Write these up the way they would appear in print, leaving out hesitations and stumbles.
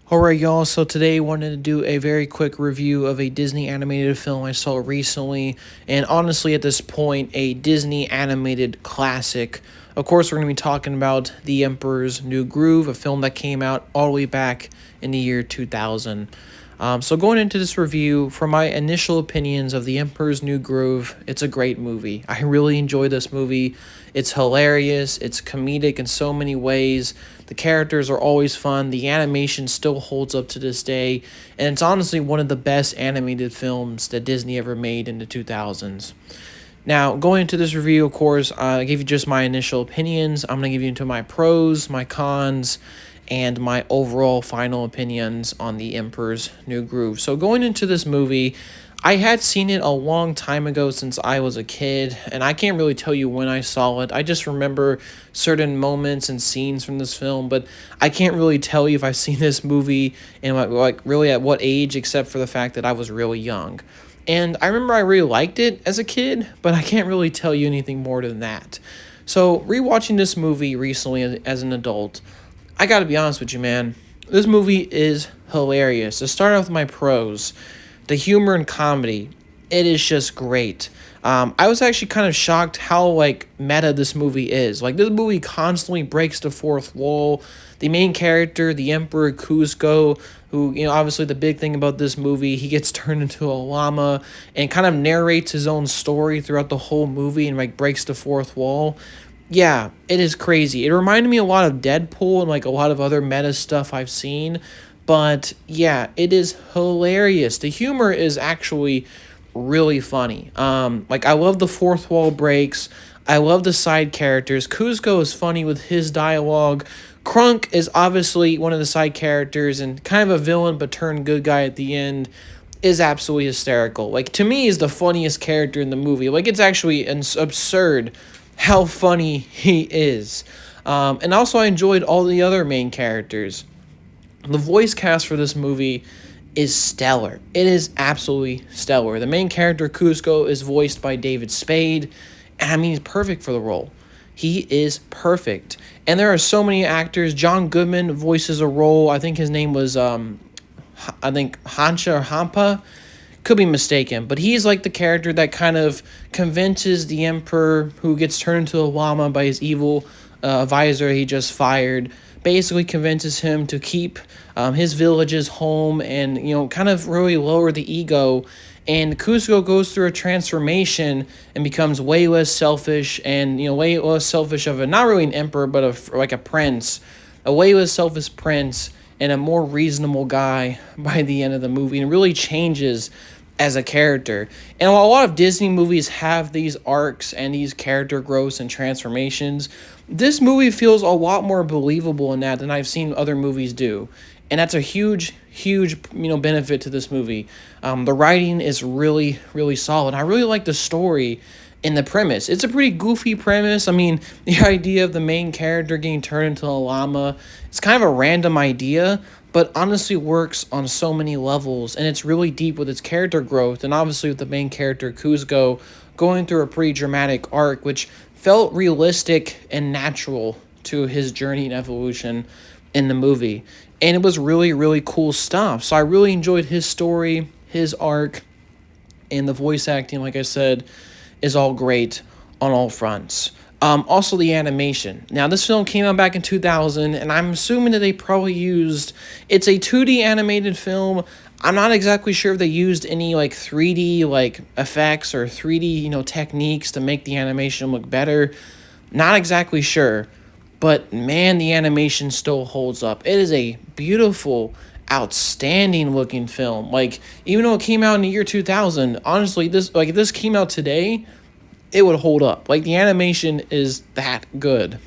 Alright, y'all, so today I wanted to do a very quick review of a Disney animated film I saw recently, and honestly, at this point, a Disney animated classic. Of course, we're going to be talking about The Emperor's New Groove, a film that came out all the way back in the year 2000. So going into this review, for my initial opinions of The Emperor's New Groove, it's a great movie. I really enjoy this movie. It's hilarious, it's comedic in so many ways. The characters are always fun. The animation still holds up to this day, and it's honestly one of the best animated films that Disney ever made in the 2000s. Now, going into this review, of course, I gave you just my initial opinions. I'm going to give you into my pros, my cons, and my overall final opinions on The Emperor's New Groove. So going into this movie, I had seen it a long time ago since I was a kid, and I can't really tell you when I saw it. I just remember certain moments and scenes from this film, but I can't really tell you if I've seen this movie and like really at what age, except for the fact that I was really young. And I remember I really liked it as a kid, but I can't really tell you anything more than that. So rewatching this movie recently as an adult, I gotta be honest with you, man. This movie is hilarious. To start off with my pros, the humor and comedy, it is just great. I was actually kind of shocked how like meta this movie is. Like this movie constantly breaks the fourth wall. The main character, the Emperor Kuzco, who obviously the big thing about this movie, he gets turned into a llama and kind of narrates his own story throughout the whole movie and like breaks the fourth wall. Yeah, it is crazy. It reminded me a lot of Deadpool and like a lot of other meta stuff I've seen. But yeah, it is hilarious. The humor is actually really funny. Like I love the fourth wall breaks. I love the side characters. Kuzco is funny with his dialogue. Krunk is obviously one of the side characters and kind of a villain but turned good guy at the end. Is absolutely hysterical. Like to me, is the funniest character in the movie. Like it's actually absurd how funny he is. And also, I enjoyed all the other main characters. The voice cast for this movie is stellar. It is absolutely stellar. The main character, Kuzco, is voiced by David Spade, and I mean, he's perfect for the role. He is perfect. And there are so many actors. John Goodman voices a role. I think his name was, I think Hancha or Hampa. Could be mistaken, but he's like the character that kind of convinces the Emperor, who gets turned into a llama by his evil advisor he just fired, basically convinces him to keep his villages home and, kind of really lower the ego. And Kuzco goes through a transformation and becomes way less selfish and, way less selfish of not really an emperor, but like a prince, a way less selfish prince and a more reasonable guy by the end of the movie, and really changes as a character. And while a lot of Disney movies have these arcs and these character growths and transformations, this movie feels a lot more believable in that than I've seen other movies do. And that's a huge, huge, benefit to this movie. The writing is really, really solid. I really like the story and the premise. It's a pretty goofy premise. I mean, the idea of the main character getting turned into a llama, it's kind of a random idea, but honestly works on so many levels, and it's really deep with its character growth, and obviously with the main character, Kuzco, going through a pretty dramatic arc, which felt realistic and natural to his journey and evolution in the movie. And it was really, really cool stuff. So I really enjoyed his story, his arc, and the voice acting, like I said, is all great on all fronts. Also, the animation. Now, this film came out back in 2000, and I'm assuming that they probably used... It's a 2D animated film. I'm not exactly sure if they used any, 3D, effects or 3D, techniques to make the animation look better. Not exactly sure. But, man, the animation still holds up. It is a beautiful, outstanding looking film. Even though it came out in the year 2000, honestly, if this came out today, it would hold up. The animation is that good.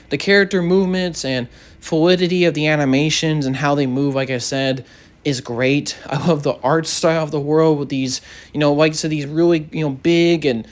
The character movements and fluidity of the animations and how they move, like I said, is great. I love the art style of the world with these, like I said, these really, big and,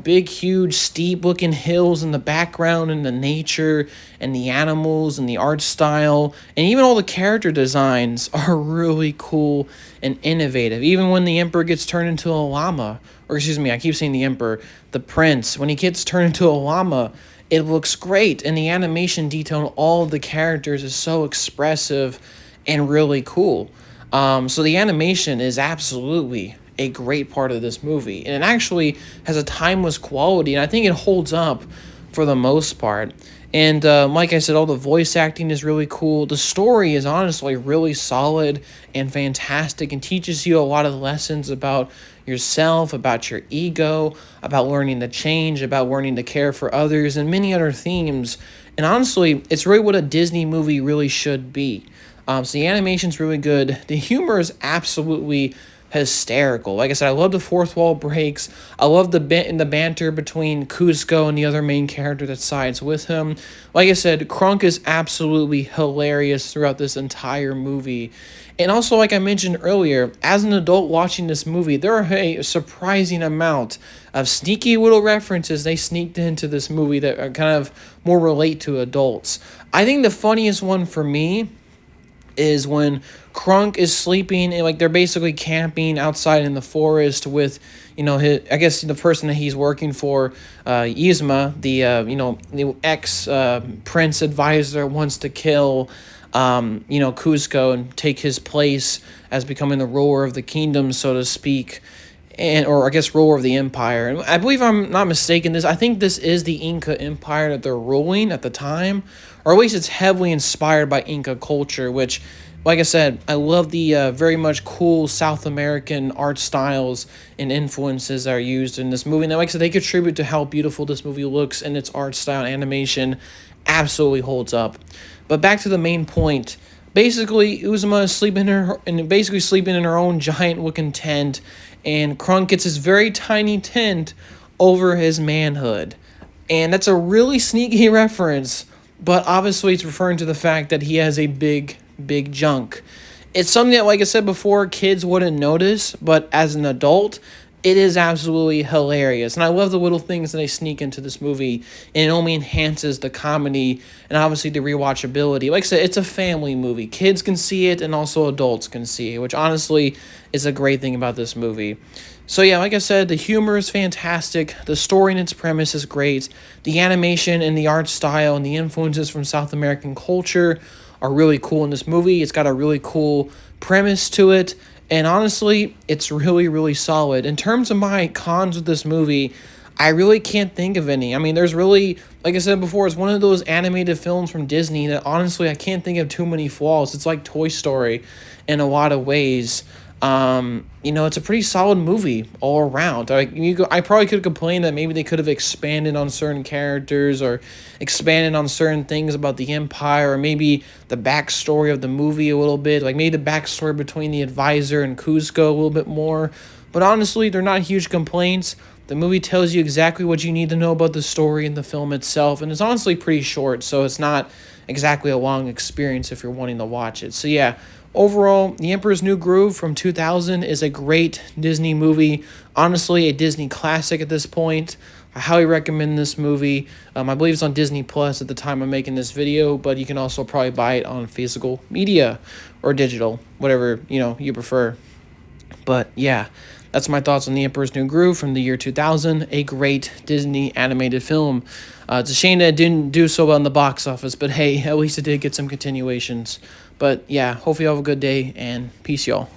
big, huge, steep-looking hills in the background and the nature and the animals and the art style. And even all the character designs are really cool and innovative. Even when the Emperor gets turned into a llama, or excuse me, I keep saying the Emperor, the Prince, when he gets turned into a llama, it looks great, and the animation detail on all of the characters is so expressive and really cool. So the animation is absolutely a great part of this movie, and it actually has a timeless quality, and I think it holds up for the most part. And like I said, all the voice acting is really cool. The story is honestly really solid and fantastic and teaches you a lot of lessons about yourself, about your ego, about learning to change, about learning to care for others, and many other themes. And honestly, it's really what a Disney movie really should be. So the animation's really good. The humor is absolutely hysterical. Like I said, I love the fourth wall breaks. I love the banter between Kuzco and the other main character that sides with him. Like I said, Krunk is absolutely hilarious throughout this entire movie. And also, like I mentioned earlier, as an adult watching this movie, there are a surprising amount of sneaky little references they sneaked into this movie that are kind of more relate to adults. I think the funniest one for me is when Krunk is sleeping and like they're basically camping outside in the forest with, his, I guess the person that he's working for, Yzma, the ex prince advisor, wants to kill Kuzco and take his place as becoming the ruler of the kingdom, so to speak, and or I guess ruler of the empire. And I believe I'm not mistaken. I think this is the Inca Empire that they're ruling at the time, or at least it's heavily inspired by Inca culture, which, like I said, I love the very much cool South American art styles and influences that are used in this movie. And like I said, they contribute to how beautiful this movie looks, and its art style and animation absolutely holds up. But back to the main point. Basically, Yzma is sleeping in her own giant-looking tent, and Krunk gets his very tiny tent over his manhood. And that's a really sneaky reference, but obviously it's referring to the fact that he has a big junk. It's something that, like I said before, kids wouldn't notice, but as an adult, it is absolutely hilarious. And I love the little things that they sneak into this movie, and it only enhances the comedy and obviously the rewatchability. Like I said, it's a family movie. Kids can see it, and also adults can see it, which honestly is a great thing about this movie. So yeah, like I said, the humor is fantastic. The story and its premise is great. The animation and the art style and the influences from South American culture are really cool in this movie. It's got a really cool premise to it. And honestly, it's really, really solid. In terms of my cons of this movie, I really can't think of any. I mean, there's really, like I said before, it's one of those animated films from Disney that honestly I can't think of too many flaws. It's like Toy Story in a lot of ways. It's a pretty solid movie all around. I probably could complain that maybe they could have expanded on certain characters or expanded on certain things about the Empire, or maybe the backstory of the movie a little bit, like maybe the backstory between the advisor and Kuzco a little bit more. But honestly, they're not huge complaints. The movie tells you exactly what you need to know about the story and the film itself, and it's honestly pretty short, so it's not exactly a long experience if you're wanting to watch it. So yeah, overall, The Emperor's New Groove from 2000 is a great Disney movie. Honestly, a Disney classic at this point. I highly recommend this movie. I believe it's on Disney Plus at the time I'm making this video, but you can also probably buy it on physical media or digital, whatever you prefer. But yeah, that's my thoughts on The Emperor's New Groove from the year 2000, a great Disney animated film. It's a shame that it didn't do so well in the box office, but hey, at least it did get some continuations. But yeah, hopefully you have a good day, and peace, y'all.